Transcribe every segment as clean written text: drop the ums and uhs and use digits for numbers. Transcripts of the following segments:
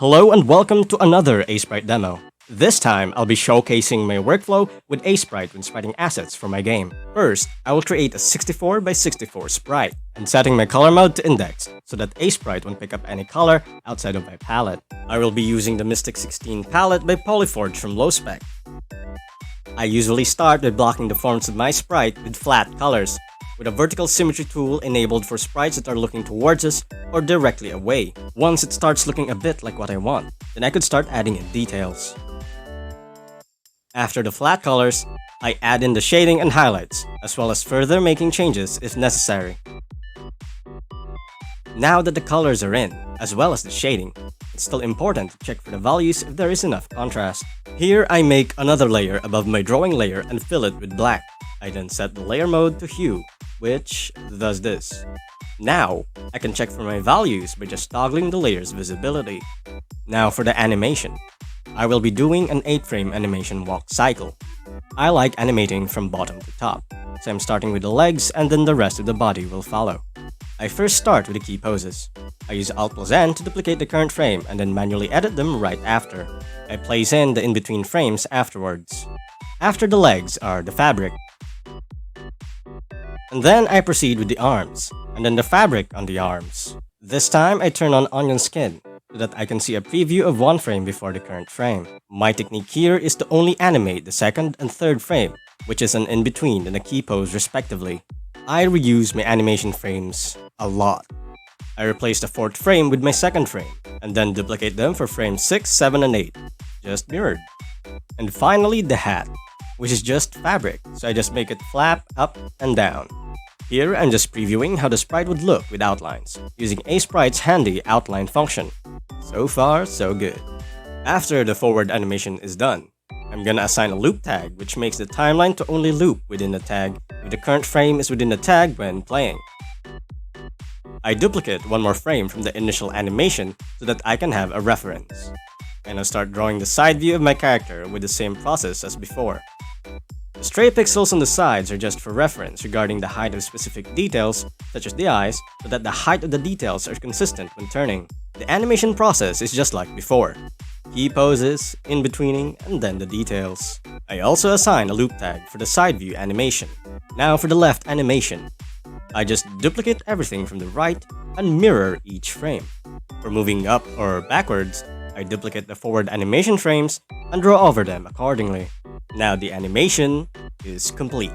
Hello and welcome to another Aseprite demo. This time, I'll be showcasing my workflow with Aseprite when spriting assets for my game. First, I will create a 64x64 sprite and setting my color mode to index so that Aseprite won't pick up any color outside of my palette. I will be using the Mystic 16 palette by Polyforge from Lowspec. I usually start by blocking the forms of my sprite with flat colors, with a vertical symmetry tool enabled for sprites that are looking towards us or directly away. Once it starts looking a bit like what I want, then I could start adding in details. After the flat colors, I add in the shading and highlights, as well as further making changes if necessary. Now that the colors are in, as well as the shading, it's still important to check for the values if there is enough contrast. Here I make another layer above my drawing layer and fill it with black. I then set the layer mode to hue, which does this. Now, I can check for my values by just toggling the layer's visibility. Now for the animation. I will be doing an 8-frame animation walk cycle. I like animating from bottom to top, so I'm starting with the legs and then the rest of the body will follow. I first start with the key poses. I use Alt+N to duplicate the current frame and then manually edit them right after. I place in the in-between frames afterwards. After the legs are the fabric. And then I proceed with the arms, and then the fabric on the arms. This time I turn on onion skin, so that I can see a preview of one frame before the current frame. My technique here is to only animate the second and third frame, which is an in-between and a key pose respectively. I reuse my animation frames a lot. I replace the fourth frame with my second frame, and then duplicate them for frames 6, 7, and 8, just mirrored. And finally the hat, which is just fabric, so I just make it flap up and down. Here I'm just previewing how the sprite would look with outlines, using Aseprite's handy outline function. So far, so good. After the forward animation is done, I'm gonna assign a loop tag which makes the timeline to only loop within the tag if the current frame is within the tag when playing. I duplicate one more frame from the initial animation so that I can have a reference. And I'll start drawing the side view of my character with the same process as before. The stray pixels on the sides are just for reference regarding the height of specific details, such as the eyes, so that the height of the details are consistent when turning. The animation process is just like before. Key poses, in-betweening, and then the details. I also assign a loop tag for the side view animation. Now for the left animation. I just duplicate everything from the right and mirror each frame. For moving up or backwards, I duplicate the forward animation frames and draw over them accordingly. Now the animation is complete.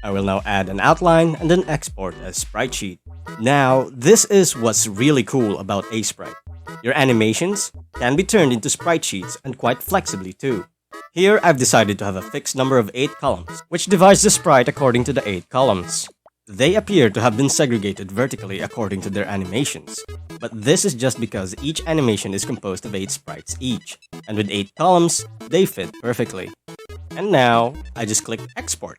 I will now add an outline and then export as Sprite Sheet. Now, this is what's really cool about Aseprite. Your animations can be turned into Sprite Sheets and quite flexibly too. Here, I've decided to have a fixed number of 8 columns, which divides the sprite according to the 8 columns. They appear to have been segregated vertically according to their animations, but this is just because each animation is composed of 8 sprites each, and with 8 columns, they fit perfectly. And now, I just click Export.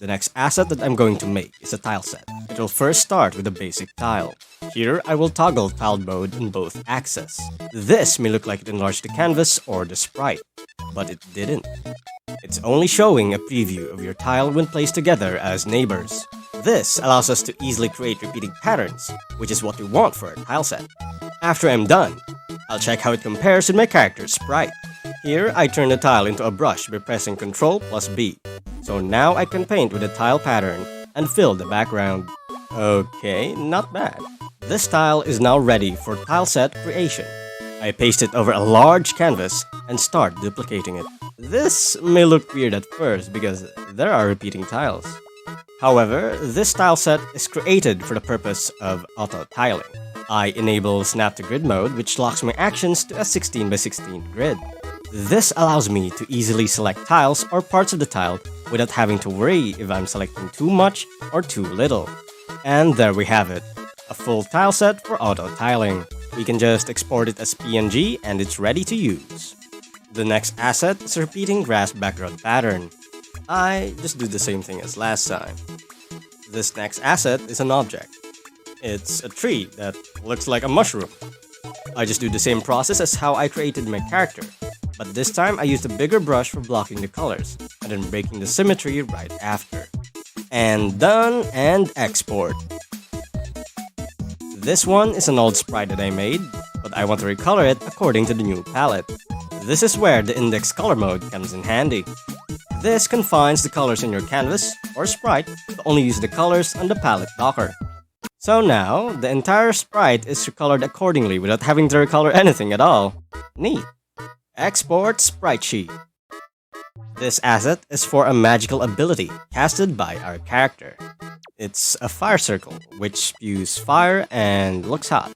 The next asset that I'm going to make is a tileset. It will first start with a basic tile. Here, I will toggle tiled mode on both axes. This may look like it enlarged the canvas or the sprite, but it didn't. It's only showing a preview of your tile when placed together as neighbors. This allows us to easily create repeating patterns, which is what we want for a tileset. After I'm done, I'll check how it compares with my character's sprite. Here, I turn the tile into a brush by pressing Ctrl+B. So now I can paint with the tile pattern and fill the background. Okay, not bad. This tile is now ready for tileset creation. I paste it over a large canvas and start duplicating it. This may look weird at first because there are repeating tiles. However, this tileset is created for the purpose of auto-tiling. I enable Snap to Grid mode, which locks my actions to a 16x16 grid. This allows me to easily select tiles or parts of the tile without having to worry if I'm selecting too much or too little. And there we have it, a full tileset for auto-tiling. We can just export it as PNG and it's ready to use. The next asset is a repeating grass background pattern. I just do the same thing as last time. This next asset is an object. It's a tree that looks like a mushroom. I just do the same process as how I created my character, but this time I used a bigger brush for blocking the colors, and then breaking the symmetry right after. And done, and export. This one is an old sprite that I made. but I want to recolor it according to the new palette. This is where the index color mode comes in handy. This confines the colors in your canvas or sprite to only use the colors on the palette docker. So now, the entire sprite is recolored accordingly without having to recolor anything at all. Neat. Export Sprite Sheet. This asset is for a magical ability casted by our character. It's a fire circle, which spews fire and looks hot.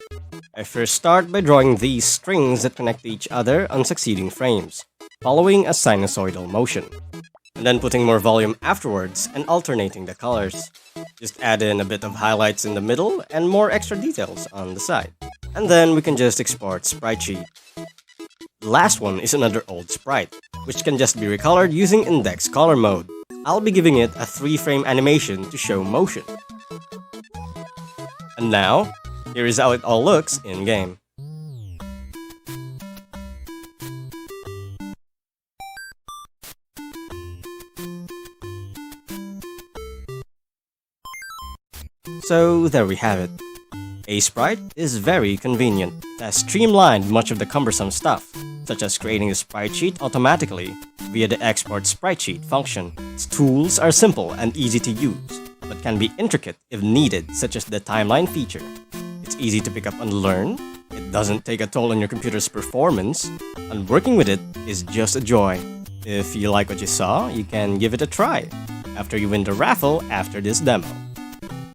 I first start by drawing these strings that connect to each other on succeeding frames, following a sinusoidal motion, and then putting more volume afterwards and alternating the colors. Just add in a bit of highlights in the middle and more extra details on the side. And then we can just export Sprite Sheet. The last one is another old sprite, which can just be recolored using index color mode. I'll be giving it a 3-frame animation to show motion. And now, here is how it all looks in-game. So there we have it. Aseprite is very convenient. It has streamlined much of the cumbersome stuff, such as creating a sprite sheet automatically via the export sprite sheet function. Its tools are simple and easy to use, but can be intricate if needed, such as the timeline feature. It's easy to pick up and learn, it doesn't take a toll on your computer's performance, and working with it is just a joy. If you like what you saw, you can give it a try after you win the raffle after this demo.